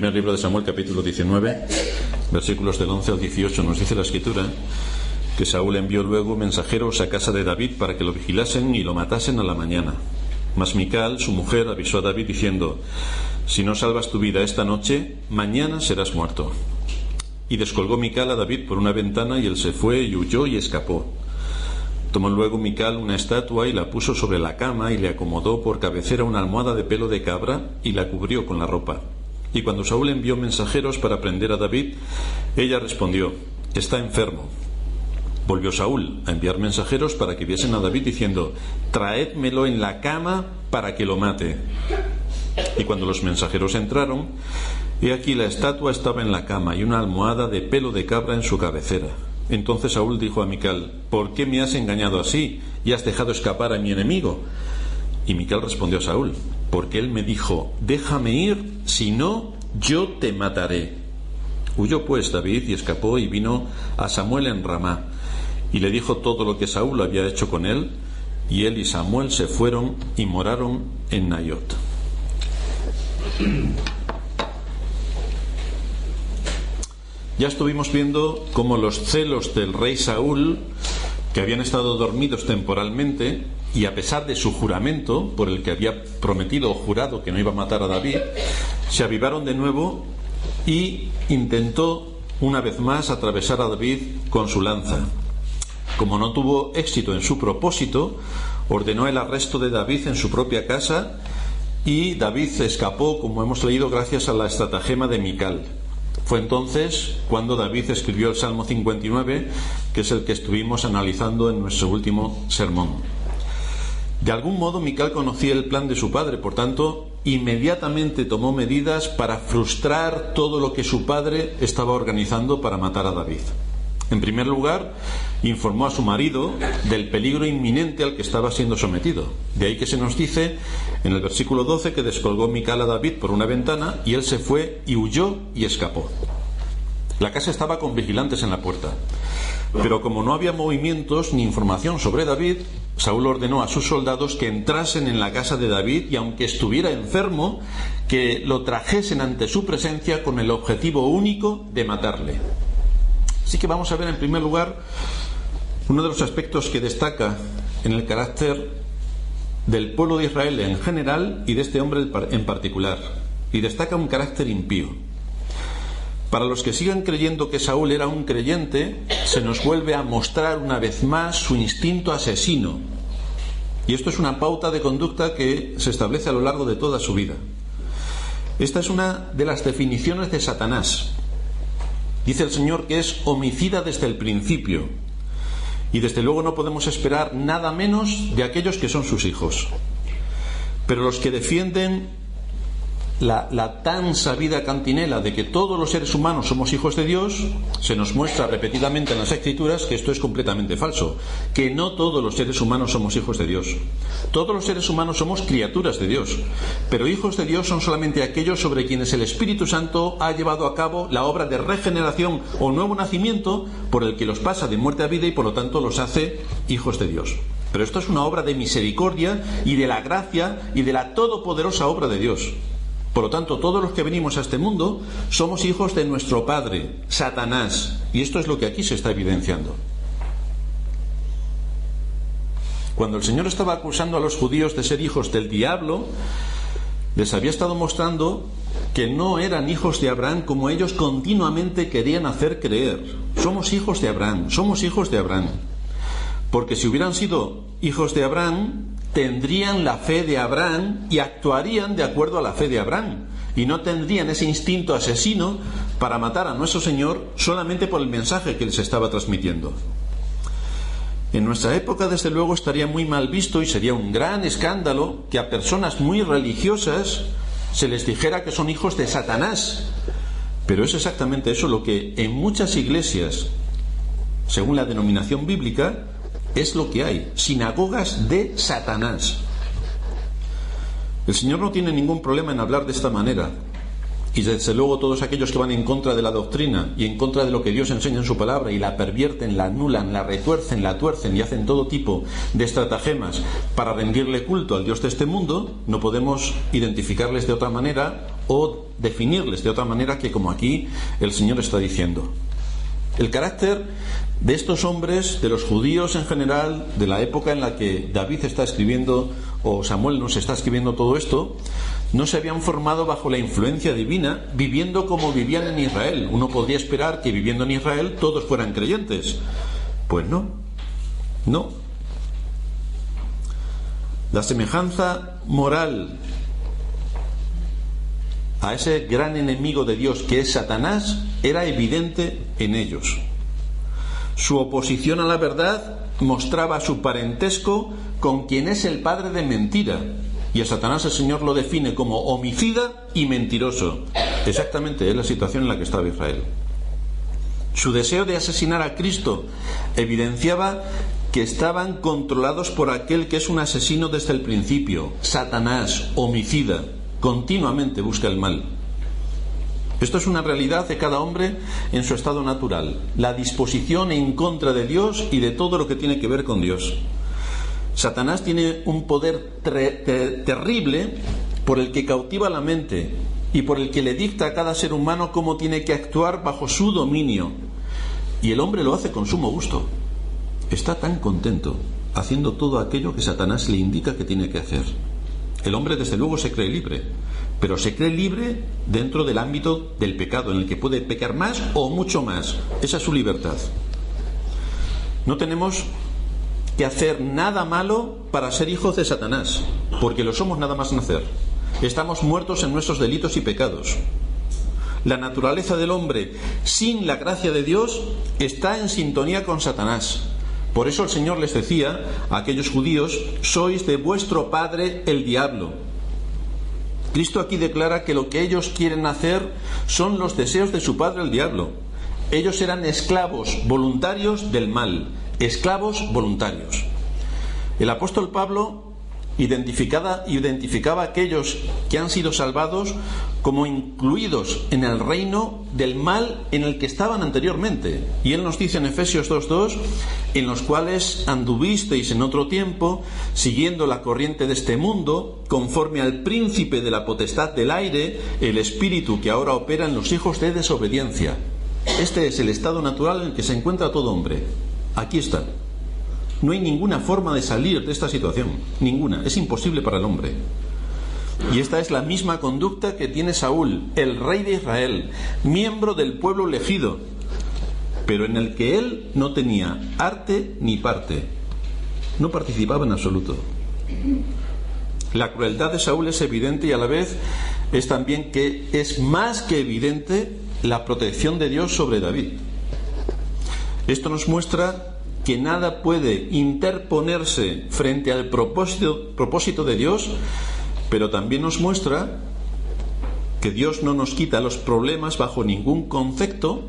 Primer libro de Samuel, capítulo 19, versículos del 11 al 18, nos dice la Escritura que Saúl envió luego mensajeros a casa de David para que lo vigilasen y lo matasen a la mañana. Mas Mical, su mujer, avisó a David diciendo: si no salvas tu vida esta noche, mañana serás muerto. Y descolgó Mical a David por una ventana, y él se fue y huyó y escapó. Tomó luego Mical una estatua y la puso sobre la cama, y le acomodó por cabecera una almohada de pelo de cabra y la cubrió con la ropa. Y cuando Saúl envió mensajeros para prender a David, ella respondió: está enfermo. Volvió Saúl a enviar mensajeros para que viesen a David diciendo: traédmelo en la cama para que lo mate. Y cuando los mensajeros entraron, he aquí la estatua estaba en la cama y una almohada de pelo de cabra en su cabecera. Entonces Saúl dijo a Mical: ¿por qué me has engañado así y has dejado escapar a mi enemigo? Y Mical respondió a Saúl: porque él me dijo: déjame ir, si no, yo te mataré. Huyó pues David y escapó y vino a Samuel en Ramá, y le dijo todo lo que Saúl había hecho con él, y él y Samuel se fueron y moraron en Naiot. Ya estuvimos viendo cómo los celos del rey Saúl, que habían estado dormidos temporalmente, y a pesar de su juramento por el que había prometido o jurado que no iba a matar a David, se avivaron de nuevo y intentó una vez más atravesar a David con su lanza. Como no tuvo éxito en su propósito, ordenó el arresto de David en su propia casa, y David escapó, como hemos leído, gracias a la estratagema de Mical. Fue entonces cuando David escribió el Salmo 59, que es el que estuvimos analizando en nuestro último sermón. De algún modo Mical conocía el plan de su padre, por tanto, inmediatamente tomó medidas para frustrar todo lo que su padre estaba organizando para matar a David. En primer lugar, informó a su marido del peligro inminente al que estaba siendo sometido. De ahí que se nos dice en el versículo 12 que descolgó Mical a David por una ventana, y él se fue y huyó y escapó. La casa estaba con vigilantes en la puerta, pero como no había movimientos ni información sobre David, Saúl ordenó a sus soldados que entrasen en la casa de David, y aunque estuviera enfermo, que lo trajesen ante su presencia con el objetivo único de matarle. Así que vamos a ver en primer lugar uno de los aspectos que destaca en el carácter del pueblo de Israel en general y de este hombre en particular, y destaca un carácter impío. Para los que sigan creyendo que Saúl era un creyente, se nos vuelve a mostrar una vez más su instinto asesino, y esto es una pauta de conducta que se establece a lo largo de toda su vida. Esta es una de las definiciones de Satanás. Dice el Señor que es homicida desde el principio, y desde luego no podemos esperar nada menos de aquellos que son sus hijos. Pero los que defienden la tan sabida cantinela de que todos los seres humanos somos hijos de Dios, se nos muestra repetidamente en las Escrituras que esto es completamente falso, que no todos los seres humanos somos hijos de Dios. Todos los seres humanos somos criaturas de Dios, pero hijos de Dios son solamente aquellos sobre quienes el Espíritu Santo ha llevado a cabo la obra de regeneración o nuevo nacimiento, por el que los pasa de muerte a vida y por lo tanto los hace hijos de Dios. Pero esto es una obra de misericordia y de la gracia y de la todopoderosa obra de Dios. Por lo tanto, todos los que venimos a este mundo somos hijos de nuestro padre, Satanás, y esto es lo que aquí se está evidenciando. Cuando el Señor estaba acusando a los judíos de ser hijos del diablo, les había estado mostrando que no eran hijos de Abraham como ellos continuamente querían hacer creer. Somos hijos de Abraham, somos hijos de Abraham. Porque si hubieran sido hijos de Abraham, tendrían la fe de Abraham y actuarían de acuerdo a la fe de Abraham, y no tendrían ese instinto asesino para matar a nuestro Señor solamente por el mensaje que les estaba transmitiendo. En nuestra época, desde luego, estaría muy mal visto y sería un gran escándalo que a personas muy religiosas se les dijera que son hijos de Satanás. Pero es exactamente eso lo que en muchas iglesias, según la denominación bíblica, es lo que hay: sinagogas de Satanás. El Señor no tiene ningún problema en hablar de esta manera, y desde luego todos aquellos que van en contra de la doctrina y en contra de lo que Dios enseña en su palabra y la pervierten, la anulan, la retuercen, la tuercen y hacen todo tipo de estratagemas para rendirle culto al Dios de este mundo, no podemos identificarles de otra manera o definirles de otra manera que como aquí el Señor está diciendo. El carácter de estos hombres, de los judíos en general, de la época en la que David está escribiendo, o Samuel nos está escribiendo todo esto, no se habían formado bajo la influencia divina, viviendo como vivían en Israel. Uno podría esperar que viviendo en Israel todos fueran creyentes. Pues no. La semejanza moral a ese gran enemigo de Dios que es Satanás era evidente en ellos. Su oposición a la verdad mostraba su parentesco con quien es el padre de mentira, y a Satanás el Señor lo define como homicida y mentiroso. Exactamente es la situación en la que estaba Israel. Su deseo de asesinar a Cristo evidenciaba que estaban controlados por aquel que es un asesino desde el principio, Satanás, homicida. Continuamente busca el mal. Esto es una realidad de cada hombre en su estado natural, la disposición en contra de Dios y de todo lo que tiene que ver con Dios. Satanás tiene un poder terrible por el que cautiva la mente y por el que le dicta a cada ser humano cómo tiene que actuar bajo su dominio, y el hombre lo hace con sumo gusto. Está tan contento haciendo todo aquello que Satanás le indica que tiene que hacer. El hombre desde luego se cree libre, pero se cree libre dentro del ámbito del pecado, en el que puede pecar más o mucho más. Esa es su libertad. No tenemos que hacer nada malo para ser hijos de Satanás, porque lo somos nada más nacer. Estamos muertos en nuestros delitos y pecados. La naturaleza del hombre sin la gracia de Dios está en sintonía con Satanás. Por eso el Señor les decía a aquellos judíos: sois de vuestro padre el diablo. Cristo aquí declara que lo que ellos quieren hacer son los deseos de su padre el diablo. Ellos eran esclavos voluntarios del mal, esclavos voluntarios. El apóstol Pablo identificaba a aquellos que han sido salvados como incluidos en el reino del mal en el que estaban anteriormente. Y él nos dice en Efesios 2:2: en los cuales anduvisteis en otro tiempo, siguiendo la corriente de este mundo, conforme al príncipe de la potestad del aire, el espíritu que ahora opera en los hijos de desobediencia. Este es el estado natural en el que se encuentra todo hombre. Aquí está. No hay ninguna forma de salir de esta situación, ninguna, es imposible para el hombre. Y esta es la misma conducta que tiene Saúl, el rey de Israel, miembro del pueblo elegido, pero en el que él no tenía arte ni parte, no participaba en absoluto. La crueldad de Saúl es evidente, y a la vez es también que es más que evidente la protección de Dios sobre David. Esto nos muestra que nada puede interponerse frente al propósito de Dios, pero también nos muestra que Dios no nos quita los problemas bajo ningún concepto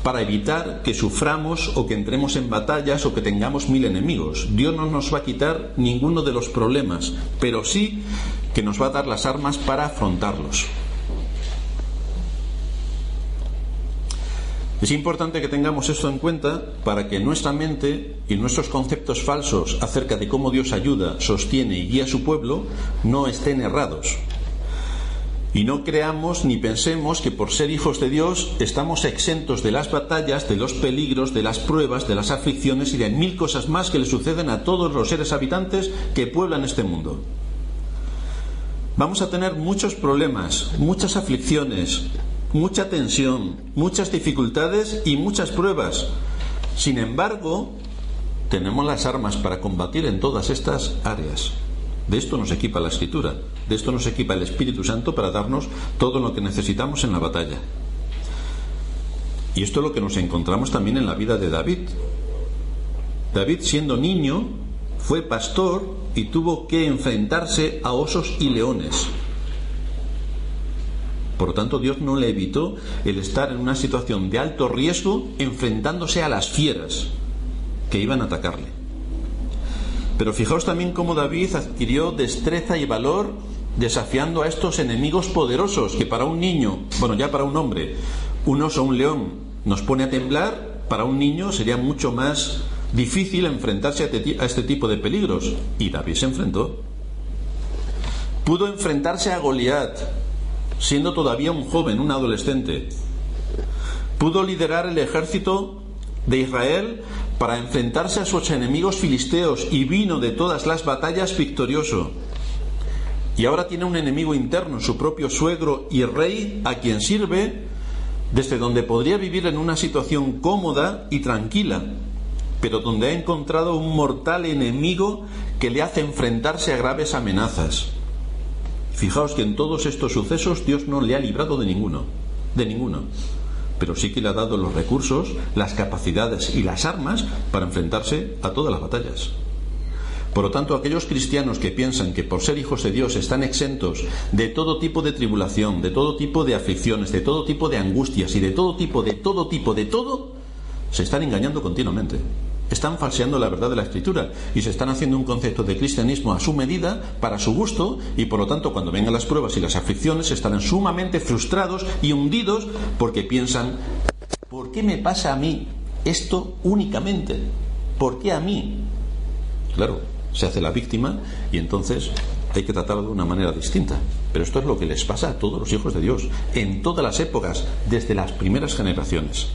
para evitar que suframos o que entremos en batallas o que tengamos 1000 enemigos. Dios no nos va a quitar ninguno de los problemas, pero sí que nos va a dar las armas para afrontarlos. Es importante que tengamos esto en cuenta para que nuestra mente y nuestros conceptos falsos acerca de cómo Dios ayuda, sostiene y guía a su pueblo no estén errados. Y no creamos ni pensemos que por ser hijos de Dios estamos exentos de las batallas, de los peligros, de las pruebas, de las aflicciones y de 1000 cosas más que le suceden a todos los seres habitantes que pueblan este mundo. Vamos a tener muchos problemas, muchas aflicciones, mucha tensión, muchas dificultades y muchas pruebas. Sin embargo, tenemos las armas para combatir en todas estas áreas. De esto nos equipa la Escritura, de esto nos equipa el Espíritu Santo para darnos todo lo que necesitamos en la batalla. Y esto es lo que nos encontramos también en la vida de David. David, siendo niño, fue pastor y tuvo que enfrentarse a osos y leones. Por lo tanto, Dios no le evitó el estar en una situación de alto riesgo enfrentándose a las fieras que iban a atacarle. Pero fijaos también cómo David adquirió destreza y valor desafiando a estos enemigos poderosos que para un niño, bueno, ya para un hombre, un oso o un león nos pone a temblar. Para un niño sería mucho más difícil enfrentarse a este tipo de peligros, y David se enfrentó. Pudo enfrentarse a Goliat, siendo todavía un joven, un adolescente. Pudo liderar el ejército de Israel para enfrentarse a sus enemigos filisteos y vino de todas las batallas victorioso. Y ahora tiene un enemigo interno, su propio suegro y rey, a quien sirve, desde donde podría vivir en una situación cómoda y tranquila, pero donde ha encontrado un mortal enemigo que le hace enfrentarse a graves amenazas. Fijaos que en todos estos sucesos Dios no le ha librado de ninguno, pero sí que le ha dado los recursos, las capacidades y las armas para enfrentarse a todas las batallas. Por lo tanto, aquellos cristianos que piensan que por ser hijos de Dios están exentos de todo tipo de tribulación, de todo tipo de aflicciones, de todo tipo de angustias y de todo, se están engañando continuamente. Están falseando la verdad de la Escritura y se están haciendo un concepto de cristianismo a su medida, para su gusto, y por lo tanto cuando vengan las pruebas y las aflicciones estarán sumamente frustrados y hundidos porque piensan: ¿por qué me pasa a mí esto únicamente? ¿Por qué a mí? Claro, se hace la víctima y entonces hay que tratarlo de una manera distinta. Pero esto es lo que les pasa a todos los hijos de Dios, en todas las épocas, desde las primeras generaciones.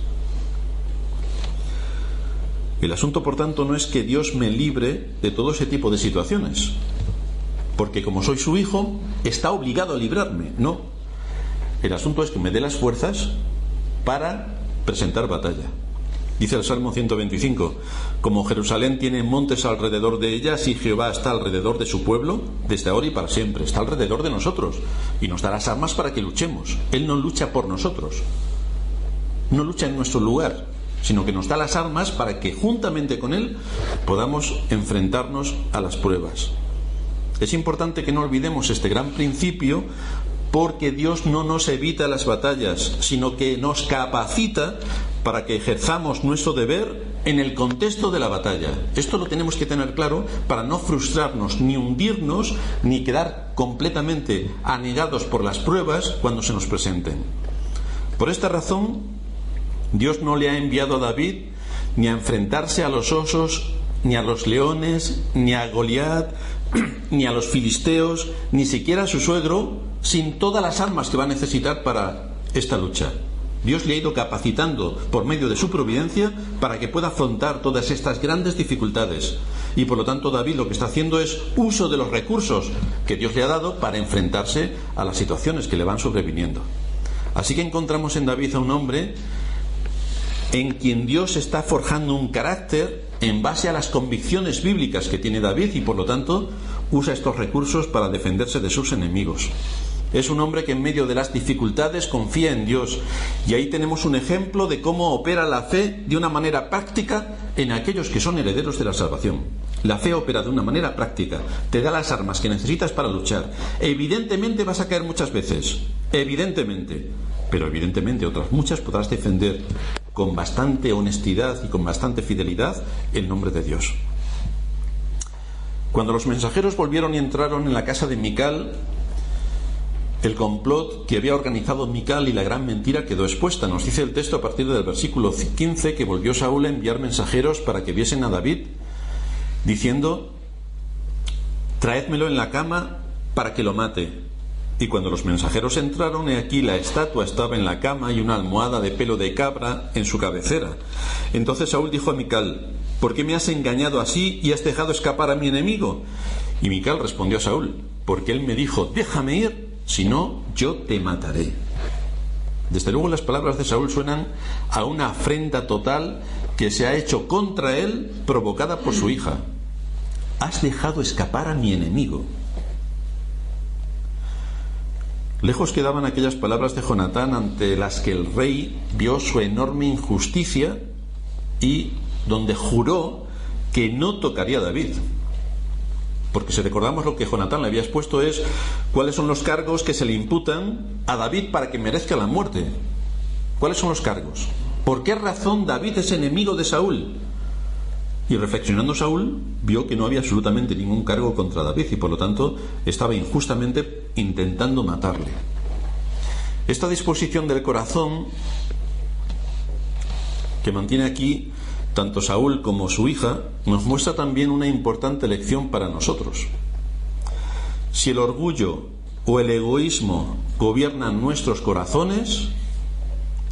El asunto, por tanto, no es que Dios me libre de todo ese tipo de situaciones, porque como soy su hijo, está obligado a librarme. No. El asunto es que me dé las fuerzas para presentar batalla. Dice el Salmo 125: como Jerusalén tiene montes alrededor de ella, así Jehová está alrededor de su pueblo, desde ahora y para siempre. Está alrededor de nosotros y nos da las armas para que luchemos. Él no lucha por nosotros, no lucha en nuestro lugar, sino que nos da las armas para que juntamente con Él podamos enfrentarnos a las pruebas. Es importante que no olvidemos este gran principio, porque Dios no nos evita las batallas, sino que nos capacita para que ejerzamos nuestro deber en el contexto de la batalla. Esto lo tenemos que tener claro para no frustrarnos, ni hundirnos, ni quedar completamente anegados por las pruebas cuando se nos presenten. Por esta razón, Dios no le ha enviado a David ni a enfrentarse a los osos, ni a los leones, ni a Goliat, ni a los filisteos, ni siquiera a su suegro, sin todas las armas que va a necesitar para esta lucha. Dios le ha ido capacitando por medio de su providencia para que pueda afrontar todas estas grandes dificultades. Y por lo tanto David lo que está haciendo es uso de los recursos que Dios le ha dado para enfrentarse a las situaciones que le van sobreviniendo. Así que encontramos en David a un hombre en quien Dios está forjando un carácter en base a las convicciones bíblicas que tiene David, y por lo tanto usa estos recursos para defenderse de sus enemigos. Es un hombre que en medio de las dificultades confía en Dios, y ahí tenemos un ejemplo de cómo opera la fe de una manera práctica en aquellos que son herederos de la salvación. La fe opera de una manera práctica, te da las armas que necesitas para luchar. Evidentemente vas a caer muchas veces, evidentemente, pero evidentemente otras muchas podrás defender con bastante honestidad y con bastante fidelidad el nombre de Dios. Cuando los mensajeros volvieron y entraron en la casa de Mical, el complot que había organizado Mical y la gran mentira quedó expuesta. Nos dice el texto a partir del versículo 15 que volvió Saúl a enviar mensajeros para que viesen a David, diciendo: traédmelo en la cama para que lo mate. Y cuando los mensajeros entraron, he aquí la estatua estaba en la cama y una almohada de pelo de cabra en su cabecera. Entonces Saúl dijo a Mical: ¿por qué me has engañado así y has dejado escapar a mi enemigo? Y Mical respondió a Saúl: porque él me dijo: déjame ir, si no, yo te mataré. Desde luego las palabras de Saúl suenan a una afrenta total que se ha hecho contra él, provocada por su hija. Has dejado escapar a mi enemigo. Lejos quedaban aquellas palabras de Jonatán ante las que el rey vio su enorme injusticia y donde juró que no tocaría a David. Porque si recordamos lo que Jonatán le había expuesto es cuáles son los cargos que se le imputan a David para que merezca la muerte. ¿Cuáles son los cargos? ¿Por qué razón David es enemigo de Saúl? Y reflexionando Saúl, vio que no había absolutamente ningún cargo contra David y por lo tanto estaba injustamente intentando matarle. Esta disposición del corazón que mantiene aquí tanto Saúl como su hija nos muestra también una importante lección para nosotros. Si el orgullo o el egoísmo gobiernan nuestros corazones,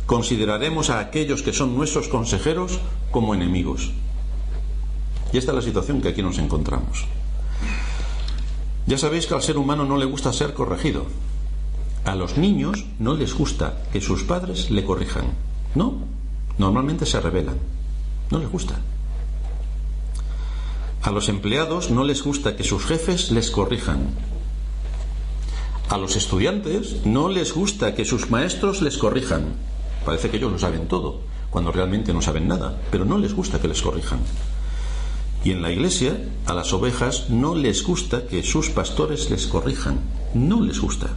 consideraremos a aquellos que son nuestros consejeros como enemigos. Y esta es la situación que aquí nos encontramos. Ya sabéis que al ser humano no le gusta ser corregido. A los niños no les gusta que sus padres le corrijan. No, normalmente se rebelan. No les gusta. A los empleados no les gusta que sus jefes les corrijan. A los estudiantes no les gusta que sus maestros les corrijan. Parece que ellos lo saben todo, cuando realmente no saben nada, pero no les gusta que les corrijan. Y en la iglesia, a las ovejas no les gusta que sus pastores les corrijan. No les gusta.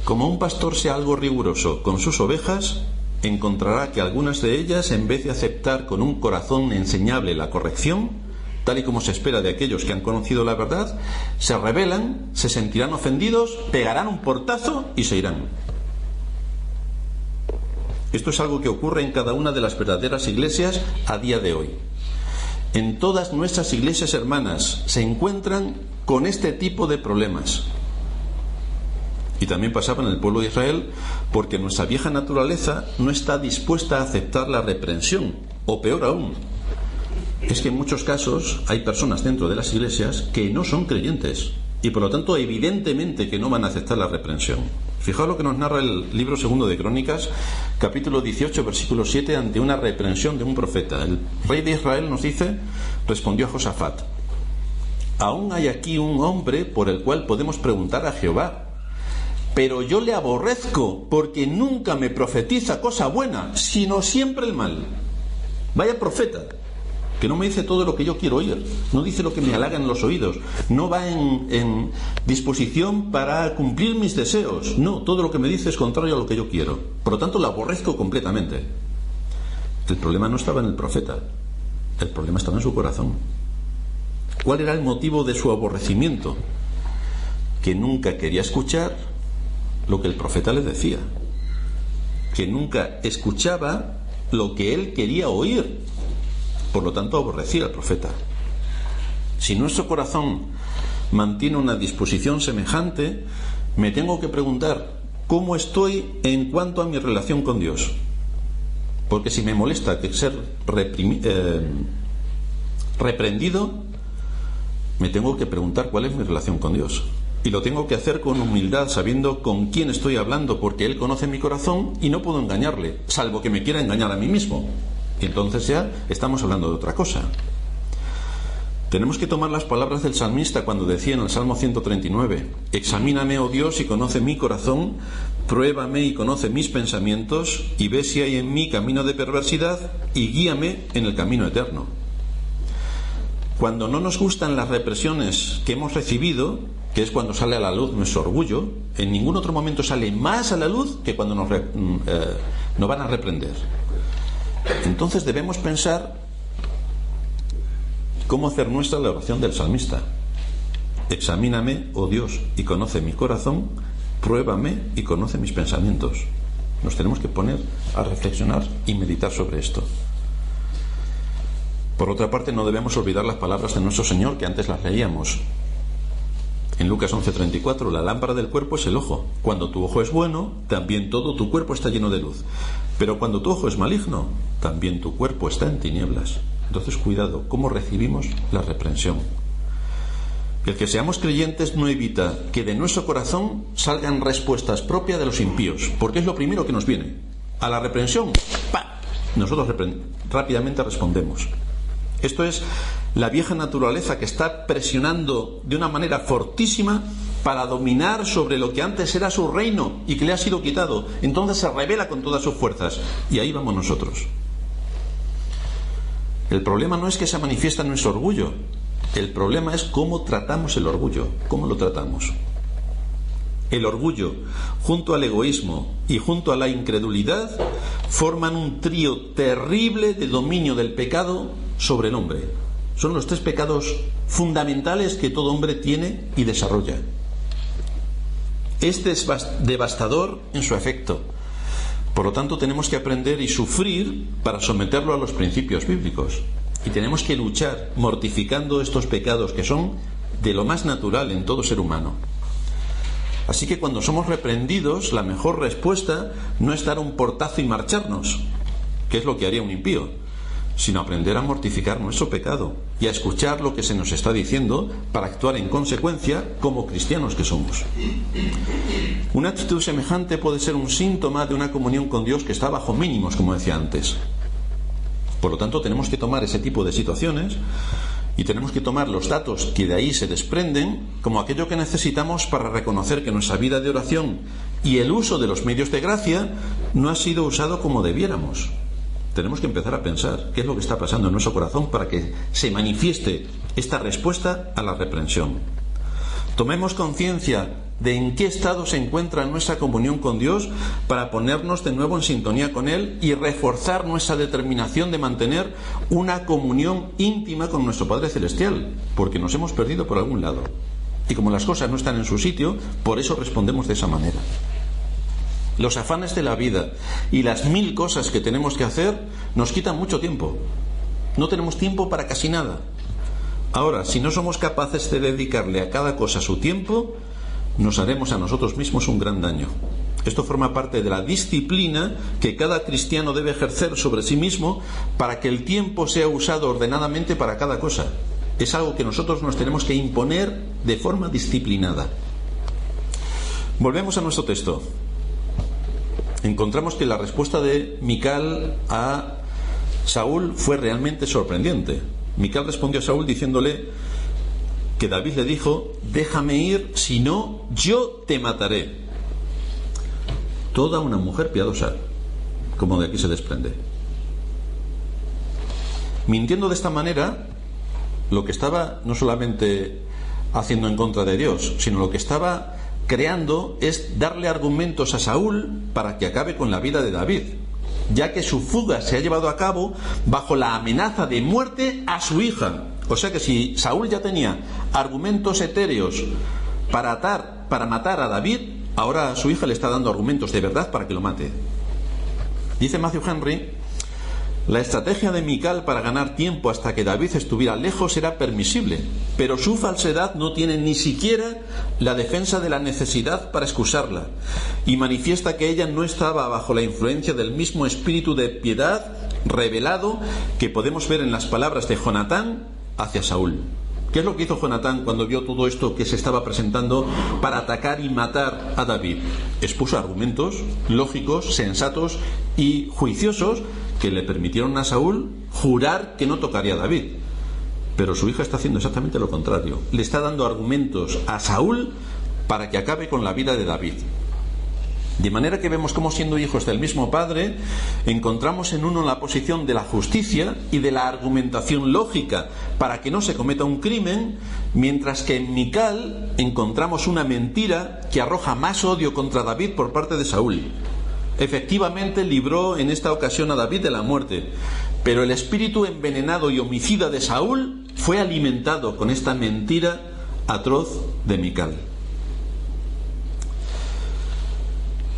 Como un pastor sea algo riguroso con sus ovejas, encontrará que algunas de ellas, en vez de aceptar con un corazón enseñable la corrección, tal y como se espera de aquellos que han conocido la verdad, se rebelan, se sentirán ofendidos, pegarán un portazo y se irán. Esto es algo que ocurre en cada una de las verdaderas iglesias a día de hoy. En todas nuestras iglesias hermanas se encuentran con este tipo de problemas. Y también pasaba en el pueblo de Israel, porque nuestra vieja naturaleza no está dispuesta a aceptar la reprensión, o peor aún, es que en muchos casos hay personas dentro de las iglesias que no son creyentes y por lo tanto evidentemente que no van a aceptar la reprensión. Fijaos lo que nos narra el libro 2 de Crónicas, capítulo 18, versículo 7, ante una reprensión de un profeta. El rey de Israel nos dice, respondió a Josafat: aún hay aquí un hombre por el cual podemos preguntar a Jehová, pero yo le aborrezco porque nunca me profetiza cosa buena, sino siempre el mal. Vaya profeta, que no me dice todo lo que yo quiero oír, no dice lo que me halaga en los oídos, no va en disposición para cumplir mis deseos, no, todo lo que me dice es contrario a lo que yo quiero. Por lo tanto, lo aborrezco completamente. El problema no estaba en el profeta, el problema estaba en su corazón. ¿Cuál era el motivo de su aborrecimiento? Que nunca quería escuchar lo que el profeta le decía, que nunca escuchaba lo que él quería oír. Por lo tanto, aborrecía al profeta. Si nuestro corazón mantiene una disposición semejante, me tengo que preguntar cómo estoy en cuanto a mi relación con Dios. Porque si me molesta que ser reprendido, me tengo que preguntar cuál es mi relación con Dios. Y lo tengo que hacer con humildad, sabiendo con quién estoy hablando, porque Él conoce mi corazón y no puedo engañarle, salvo que me quiera engañar a mí mismo. Y entonces ya estamos hablando de otra cosa. Tenemos que tomar las palabras del salmista cuando decía en el Salmo 139: examíname, oh Dios, y conoce mi corazón, pruébame y conoce mis pensamientos, y ve si hay en mí camino de perversidad, y guíame en el camino eterno. Cuando no nos gustan las represiones que hemos recibido, que es cuando sale a la luz nuestro orgullo, en ningún otro momento sale más a la luz que cuando nos van a reprender. Entonces debemos pensar cómo hacer nuestra la oración del salmista: examíname, oh Dios, y conoce mi corazón, pruébame y conoce mis pensamientos. Nos tenemos que poner a reflexionar y meditar sobre esto. Por otra parte, no debemos olvidar las palabras de nuestro Señor, que antes las leíamos. En Lucas 11:34, la lámpara del cuerpo es el ojo. Cuando tu ojo es bueno, también todo tu cuerpo está lleno de luz. Pero cuando tu ojo es maligno, también tu cuerpo está en tinieblas. Entonces, cuidado, cómo recibimos la reprensión. El que seamos creyentes no evita que de nuestro corazón salgan respuestas propias de los impíos, porque es lo primero que nos viene. A la reprensión, ¡pa!, nosotros rápidamente respondemos. Esto es la vieja naturaleza que está presionando de una manera fortísima para dominar sobre lo que antes era su reino y que le ha sido quitado. Entonces se revela con todas sus fuerzas, y ahí vamos nosotros. El problema no es que se manifiesta nuestro orgullo, el problema es cómo tratamos el orgullo, cómo lo tratamos. El orgullo, junto al egoísmo y junto a la incredulidad, forman un trío terrible de dominio del pecado sobre el hombre. Son los 3 pecados fundamentales que todo hombre tiene y desarrolla. Este es devastador en su efecto. Por lo tanto, tenemos que aprender y sufrir para someterlo a los principios bíblicos. Y tenemos que luchar mortificando estos pecados que son de lo más natural en todo ser humano. Así que cuando somos reprendidos, la mejor respuesta no es dar un portazo y marcharnos, que es lo que haría un impío, sino aprender a mortificar nuestro pecado y a escuchar lo que se nos está diciendo para actuar en consecuencia como cristianos que somos. Una actitud semejante puede ser un síntoma de una comunión con Dios que está bajo mínimos, como decía antes. Por lo tanto, tenemos que tomar ese tipo de situaciones y tenemos que tomar los datos que de ahí se desprenden como aquello que necesitamos para reconocer que nuestra vida de oración y el uso de los medios de gracia no ha sido usado como debiéramos. Tenemos que empezar a pensar qué es lo que está pasando en nuestro corazón para que se manifieste esta respuesta a la reprensión. Tomemos conciencia de en qué estado se encuentra nuestra comunión con Dios para ponernos de nuevo en sintonía con Él y reforzar nuestra determinación de mantener una comunión íntima con nuestro Padre Celestial, porque nos hemos perdido por algún lado. Y como las cosas no están en su sitio, por eso respondemos de esa manera. Los afanes de la vida y las 1000 cosas que tenemos que hacer nos quitan mucho tiempo. No tenemos tiempo para casi nada. Ahora, si no somos capaces de dedicarle a cada cosa su tiempo, nos haremos a nosotros mismos un gran daño. Esto forma parte de la disciplina que cada cristiano debe ejercer sobre sí mismo para que el tiempo sea usado ordenadamente para cada cosa. Es algo que nosotros nos tenemos que imponer de forma disciplinada. Volvemos a nuestro texto. Encontramos que la respuesta de Mical a Saúl fue realmente sorprendente. Mical respondió a Saúl diciéndole que David le dijo: déjame ir, si no, yo te mataré. Toda una mujer piadosa, como de aquí se desprende. Mintiendo de esta manera, lo que estaba no solamente haciendo en contra de Dios, sino lo que estaba creando es darle argumentos a Saúl para que acabe con la vida de David, ya que su fuga se ha llevado a cabo bajo la amenaza de muerte a su hija. O sea que si Saúl ya tenía argumentos etéreos para matar a David, ahora a su hija le está dando argumentos de verdad para que lo mate. Dice Matthew Henry: la estrategia de Mical para ganar tiempo hasta que David estuviera lejos era permisible, pero su falsedad no tiene ni siquiera la defensa de la necesidad para excusarla, y manifiesta que ella no estaba bajo la influencia del mismo espíritu de piedad revelado que podemos ver en las palabras de Jonatán hacia Saúl. ¿Qué es lo que hizo Jonatán cuando vio todo esto que se estaba presentando para atacar y matar a David? Expuso argumentos lógicos, sensatos y juiciosos que le permitieron a Saúl jurar que no tocaría a David. Pero su hija está haciendo exactamente lo contrario. Le está dando argumentos a Saúl para que acabe con la vida de David. De manera que vemos cómo, siendo hijos del mismo Padre, encontramos en uno la posición de la justicia y de la argumentación lógica para que no se cometa un crimen, mientras que en Mical encontramos una mentira que arroja más odio contra David por parte de Saúl. Efectivamente libró en esta ocasión a David de la muerte, pero el espíritu envenenado y homicida de Saúl fue alimentado con esta mentira atroz de Mical.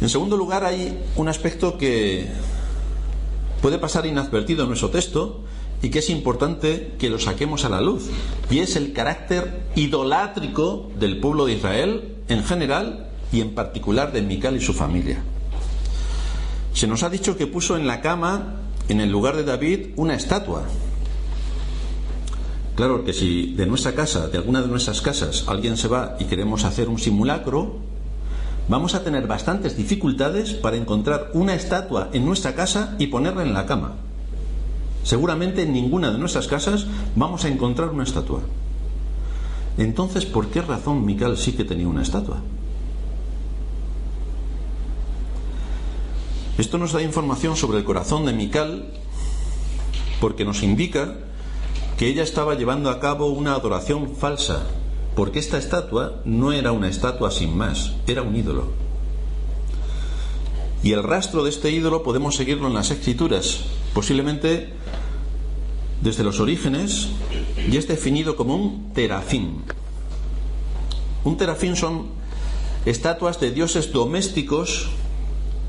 En segundo lugar, hay un aspecto que puede pasar inadvertido en nuestro texto y que es importante que lo saquemos a la luz, y es el carácter idolátrico del pueblo de Israel en general y en particular de Mical y su familia. Se nos ha dicho que puso en la cama, en el lugar de David, una estatua. Claro que si de nuestra casa, de alguna de nuestras casas, alguien se va y queremos hacer un simulacro, vamos a tener bastantes dificultades para encontrar una estatua en nuestra casa y ponerla en la cama. Seguramente en ninguna de nuestras casas vamos a encontrar una estatua. Entonces, ¿por qué razón Mical sí que tenía una estatua? Esto nos da información sobre el corazón de Mical, porque nos indica que ella estaba llevando a cabo una adoración falsa, porque esta estatua no era una estatua sin más, era un ídolo. Y el rastro de este ídolo podemos seguirlo en las Escrituras, posiblemente desde los orígenes, y es definido como un terafín. Un terafín son estatuas de dioses domésticos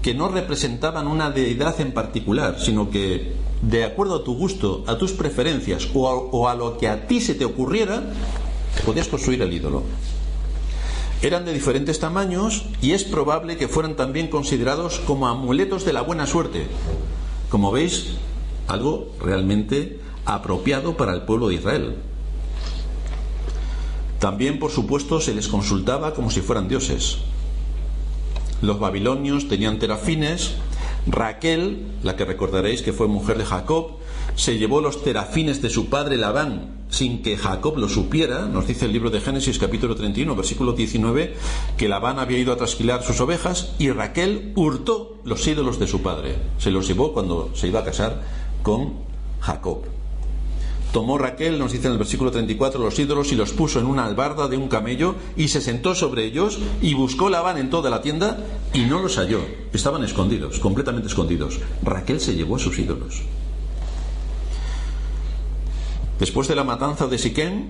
que no representaban una deidad en particular, sino que, de acuerdo a tu gusto, a tus preferencias o a lo que a ti se te ocurriera, podías construir el ídolo. Eran de diferentes tamaños y es probable que fueran también considerados como amuletos de la buena suerte. Como veis, algo realmente apropiado para el pueblo de Israel. También, por supuesto, se les consultaba como si fueran dioses. Los babilonios tenían terafines. Raquel, la que recordaréis que fue mujer de Jacob, se llevó los terafines de su padre Labán sin que Jacob lo supiera. Nos dice el libro de Génesis capítulo 31 versículo 19 que Labán había ido a trasquilar sus ovejas y Raquel hurtó los ídolos de su padre. Se los llevó cuando se iba a casar con Jacob. Tomó Raquel, nos dice en el versículo 34, los ídolos y los puso en una albarda de un camello y se sentó sobre ellos y buscó Labán en toda la tienda y no los halló. Estaban escondidos, completamente escondidos. Raquel se llevó a sus ídolos. Después de la matanza de Siquem,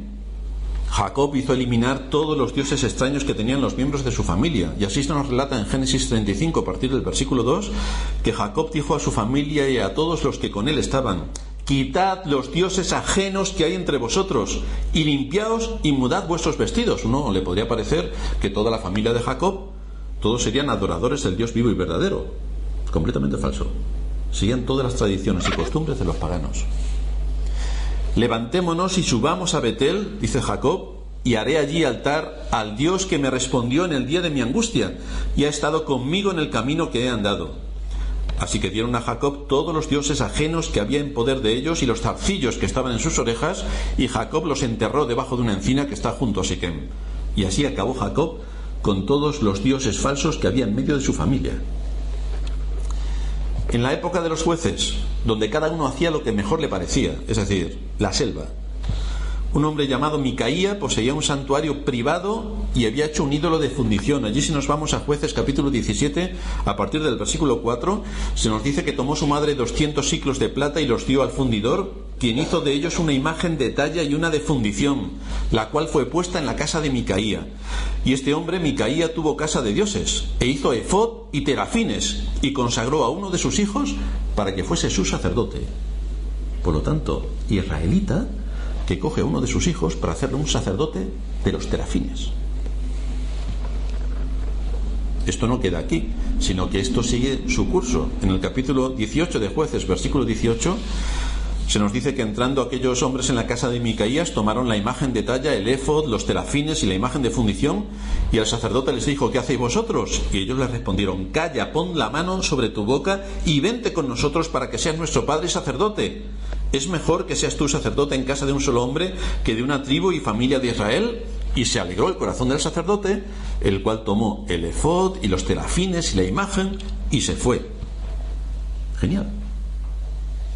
Jacob hizo eliminar todos los dioses extraños que tenían los miembros de su familia. Y así se nos relata en Génesis 35, a partir del versículo 2, que Jacob dijo a su familia y a todos los que con él estaban: quitad los dioses ajenos que hay entre vosotros y limpiaos y mudad vuestros vestidos. Uno le podría parecer que toda la familia de Jacob, todos serían adoradores del Dios vivo y verdadero. Completamente falso. Seguían todas las tradiciones y costumbres de los paganos. Levantémonos y subamos a Betel, dice Jacob, y haré allí altar al Dios que me respondió en el día de mi angustia y ha estado conmigo en el camino que he andado. Así que dieron a Jacob todos los dioses ajenos que había en poder de ellos y los zarcillos que estaban en sus orejas, y Jacob los enterró debajo de una encina que está junto a Siquem. Y así acabó Jacob con todos los dioses falsos que había en medio de su familia. En la época de los jueces, donde cada uno hacía lo que mejor le parecía, es decir, la selva, un hombre llamado Micaía poseía un santuario privado y había hecho un ídolo de fundición. Allí, si nos vamos a Jueces capítulo 17, a partir del versículo 4, se nos dice que tomó su madre 200 siclos de plata y los dio al fundidor, quien hizo de ellos una imagen de talla y una de fundición, la cual fue puesta en la casa de Micaía. Y este hombre, Micaía, tuvo casa de dioses, e hizo efod y terafines, y consagró a uno de sus hijos para que fuese su sacerdote. Por lo tanto, israelita, que coge a uno de sus hijos para hacerle un sacerdote de los terafines. Esto no queda aquí, sino que esto sigue su curso. En el capítulo 18 de Jueces, versículo 18, se nos dice que entrando aquellos hombres en la casa de Micaías, tomaron la imagen de talla, el éfod, los terafines y la imagen de fundición, y el sacerdote les dijo: ¿qué hacéis vosotros? Y ellos les respondieron: calla, pon la mano sobre tu boca y vente con nosotros para que seas nuestro padre y sacerdote. ¿Es mejor que seas tú sacerdote en casa de un solo hombre que de una tribu y familia de Israel? Y se alegró el corazón del sacerdote, el cual tomó el efod y los terafines y la imagen y se fue. Genial.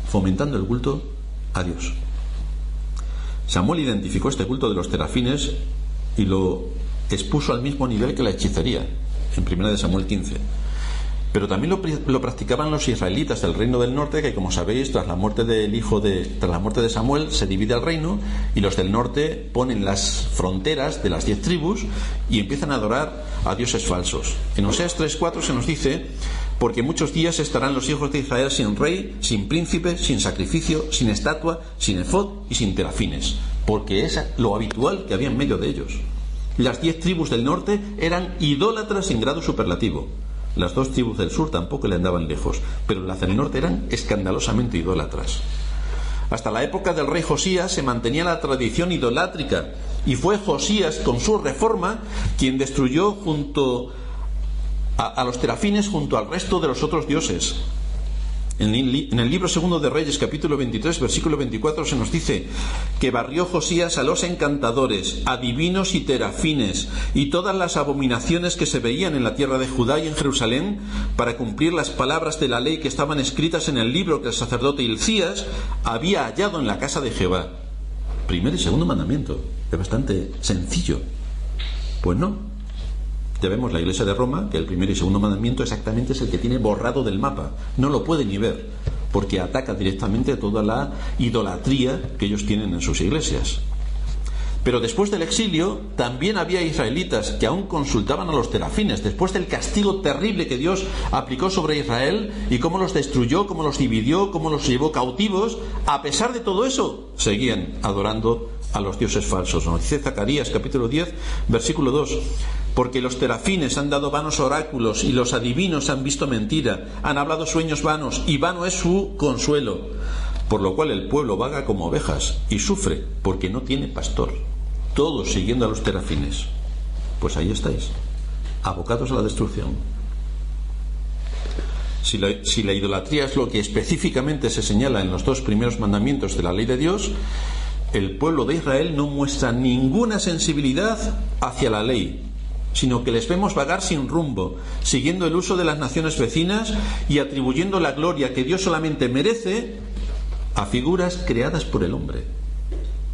Fomentando el culto a Dios. Samuel identificó este culto de los terafines y lo expuso al mismo nivel que la hechicería, en 1 de Samuel 15. Pero también lo practicaban los israelitas del reino del norte, que, como sabéis, tras la muerte de Samuel se divide el reino, y los del norte ponen las fronteras de las 10 tribus y empiezan a adorar a dioses falsos. En Oseas 3:4 se nos dice: porque muchos días estarán los hijos de Israel sin rey, sin príncipe, sin sacrificio, sin estatua, sin efod y sin terafines, porque es lo habitual que había en medio de ellos. Las 10 tribus del norte eran idólatras en grado superlativo. Las 2 tribus del sur tampoco le andaban lejos, pero las del norte eran escandalosamente idólatras. Hasta la época del rey Josías se mantenía la tradición idolátrica, y fue Josías, con su reforma, quien destruyó junto a los terafines junto al resto de los otros dioses. En el libro segundo de Reyes, capítulo 23, versículo 24, se nos dice que barrió Josías a los encantadores, adivinos y terafines y todas las abominaciones que se veían en la tierra de Judá y en Jerusalén, para cumplir las palabras de la ley que estaban escritas en el libro que el sacerdote Hilcías había hallado en la casa de Jehová. Primer y segundo mandamiento. Es bastante sencillo. Pues no. Ya vemos la Iglesia de Roma, que el primer y segundo mandamiento exactamente es el que tiene borrado del mapa. No lo puede ni ver, porque ataca directamente toda la idolatría que ellos tienen en sus iglesias. Pero después del exilio también había israelitas que aún consultaban a los terafines, después del castigo terrible que Dios aplicó sobre Israel y cómo los destruyó, cómo los dividió, cómo los llevó cautivos. A pesar de todo eso, seguían adorando a los dioses falsos. Nos dice Zacarías capítulo 10 versículo 2: porque los terafines han dado vanos oráculos y los adivinos han visto mentira, han hablado sueños vanos y vano es su consuelo, por lo cual el pueblo vaga como ovejas y sufre porque no tiene pastor, todos siguiendo a los terafines. Pues ahí estáis, abocados a la destrucción. Si la idolatría es lo que específicamente se señala en los 2 primeros mandamientos de la ley de Dios, el pueblo de Israel no muestra ninguna sensibilidad hacia la ley, sino que les vemos vagar sin rumbo, siguiendo el uso de las naciones vecinas y atribuyendo la gloria que Dios solamente merece a figuras creadas por el hombre.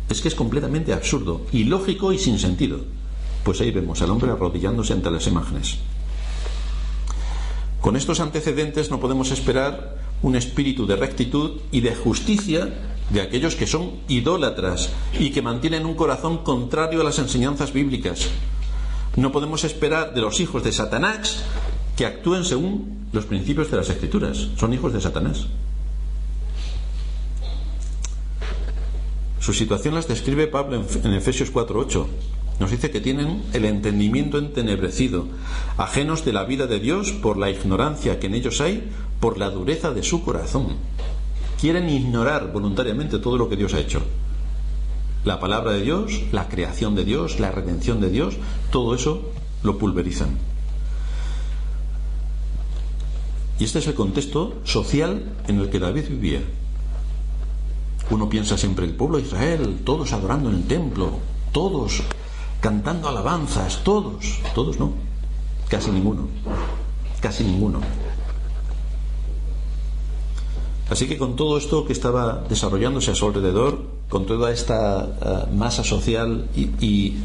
Es que es completamente absurdo, ilógico y sin sentido. Pues ahí vemos al hombre arrodillándose ante las imágenes. Con estos antecedentes no podemos esperar un espíritu de rectitud y de justicia de aquellos que son idólatras y que mantienen un corazón contrario a las enseñanzas bíblicas. No podemos esperar de los hijos de Satanás que actúen según los principios de las Escrituras. Son hijos de Satanás. Su situación las describe Pablo en Efesios 4:8. Nos dice que tienen el entendimiento entenebrecido, ajenos de la vida de Dios por la ignorancia que en ellos hay, por la dureza de su corazón. Quieren ignorar voluntariamente todo lo que Dios ha hecho. La palabra de Dios, la creación de Dios, la redención de Dios, todo eso lo pulverizan. Y este es el contexto social en el que David vivía. Uno piensa siempre el pueblo de Israel, todos adorando en el templo, todos cantando alabanzas, todos no, casi ninguno. Así que con todo esto que estaba desarrollándose a su alrededor, con toda esta masa social y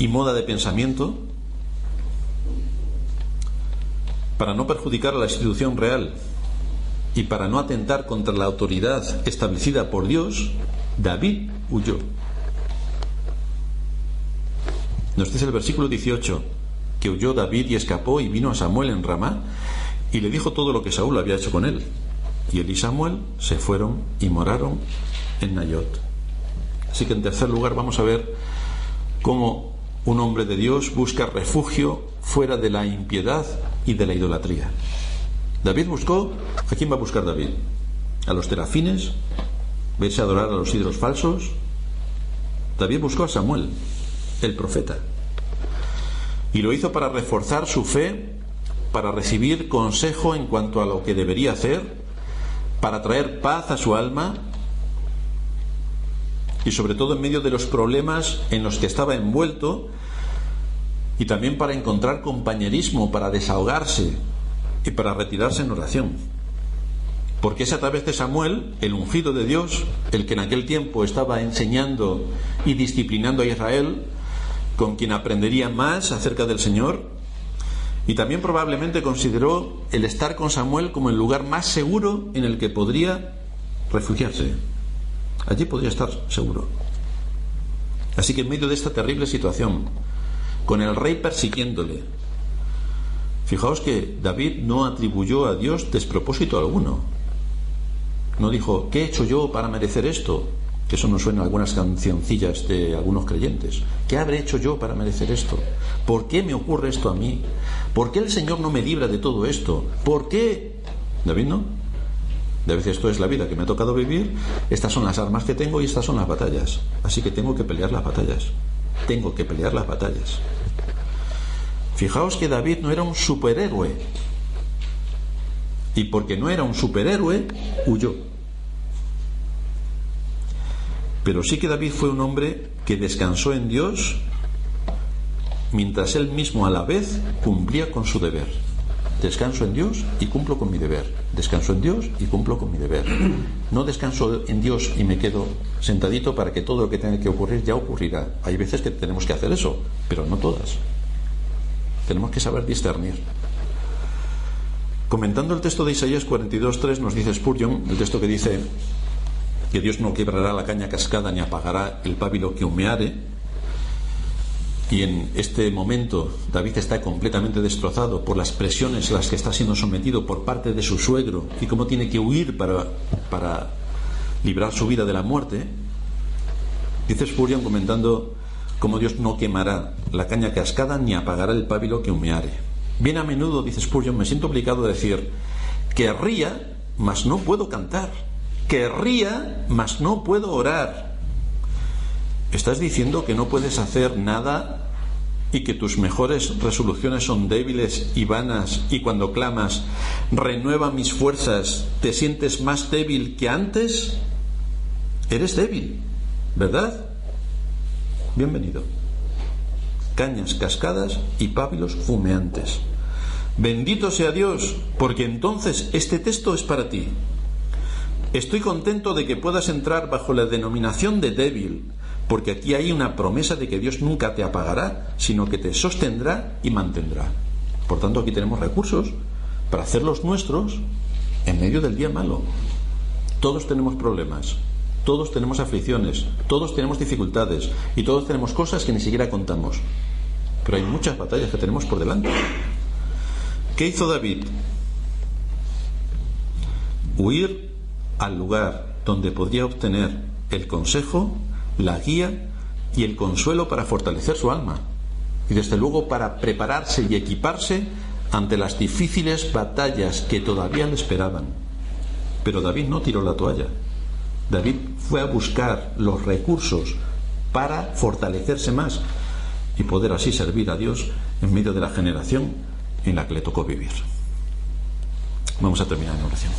moda de pensamiento, para no perjudicar a la institución real y para no atentar contra la autoridad establecida por Dios, David huyó. Nos dice el versículo 18 que huyó David y escapó y vino a Samuel en Ramá y le dijo todo lo que Saúl había hecho con él. Y él y Samuel se fueron y moraron en Nayot. Así que en tercer lugar vamos a ver cómo un hombre de Dios busca refugio fuera de la impiedad y de la idolatría. David buscó, ¿a quién va a buscar David? ¿A los terafines? ¿Verse a adorar a los ídolos falsos? David buscó a Samuel, el profeta, y lo hizo para reforzar su fe, para recibir consejo en cuanto a lo que debería hacer, para traer paz a su alma y sobre todo en medio de los problemas en los que estaba envuelto, y también para encontrar compañerismo, para desahogarse y para retirarse en oración. Porque es a través de Samuel, el ungido de Dios, el que en aquel tiempo estaba enseñando y disciplinando a Israel, con quien aprendería más acerca del Señor, y también probablemente consideró el estar con Samuel como el lugar más seguro en el que podría refugiarse. Allí podría estar seguro. Así que en medio de esta terrible situación, con el rey persiguiéndole, fijaos que David no atribuyó a Dios despropósito alguno. No dijo, ¿qué he hecho yo para merecer esto? Que eso nos suena a algunas cancioncillas de algunos creyentes. ¿Qué habré hecho yo para merecer esto? ¿Por qué me ocurre esto a mí? ¿Por qué el Señor no me libra de todo esto? ¿Por qué? David no. David dice, esto es la vida que me ha tocado vivir, estas son las armas que tengo y estas son las batallas. Así que tengo que pelear las batallas. Tengo que pelear las batallas. Fijaos que David no era un superhéroe. Y porque no era un superhéroe, huyó. Pero sí que David fue un hombre que descansó en Dios mientras él mismo a la vez cumplía con su deber. Descanso en Dios y cumplo con mi deber. Descanso en Dios y cumplo con mi deber. No descanso en Dios y me quedo sentadito para que todo lo que tenga que ocurrir ya ocurrirá. Hay veces que tenemos que hacer eso, pero no todas. Tenemos que saber discernir. Comentando el texto de Isaías 42:3 nos dice Spurgeon, el texto que dice que Dios no quebrará la caña cascada ni apagará el pábilo que humeare. Y en este momento David está completamente destrozado por las presiones a las que está siendo sometido por parte de su suegro y cómo tiene que huir para librar su vida de la muerte, dice Spurgeon comentando cómo Dios no quemará la caña cascada ni apagará el pábilo que humeare. Bien a menudo, dice Spurgeon, me siento obligado a decir: querría, mas no puedo cantar; querría, mas no puedo orar. ¿Estás diciendo que no puedes hacer nada y que tus mejores resoluciones son débiles y vanas, y cuando clamas renueva mis fuerzas, te sientes más débil que antes? Eres débil, ¿verdad? Bienvenido. Cañas cascadas y pábilos humeantes. Bendito sea Dios, porque entonces este texto es para ti. Estoy contento de que puedas entrar bajo la denominación de débil, porque aquí hay una promesa de que Dios nunca te apagará, sino que te sostendrá y mantendrá. Por tanto, aquí tenemos recursos para hacerlos nuestros en medio del día malo. Todos tenemos problemas, todos tenemos aflicciones, todos tenemos dificultades y todos tenemos cosas que ni siquiera contamos. Pero hay muchas batallas que tenemos por delante. ¿Qué hizo David? Huir al lugar donde podría obtener el consejo, la guía y el consuelo para fortalecer su alma, y desde luego para prepararse y equiparse ante las difíciles batallas que todavía le esperaban. Pero David no tiró la toalla. David fue a buscar los recursos para fortalecerse más y poder así servir a Dios en medio de la generación en la que le tocó vivir. Vamos a terminar en oración.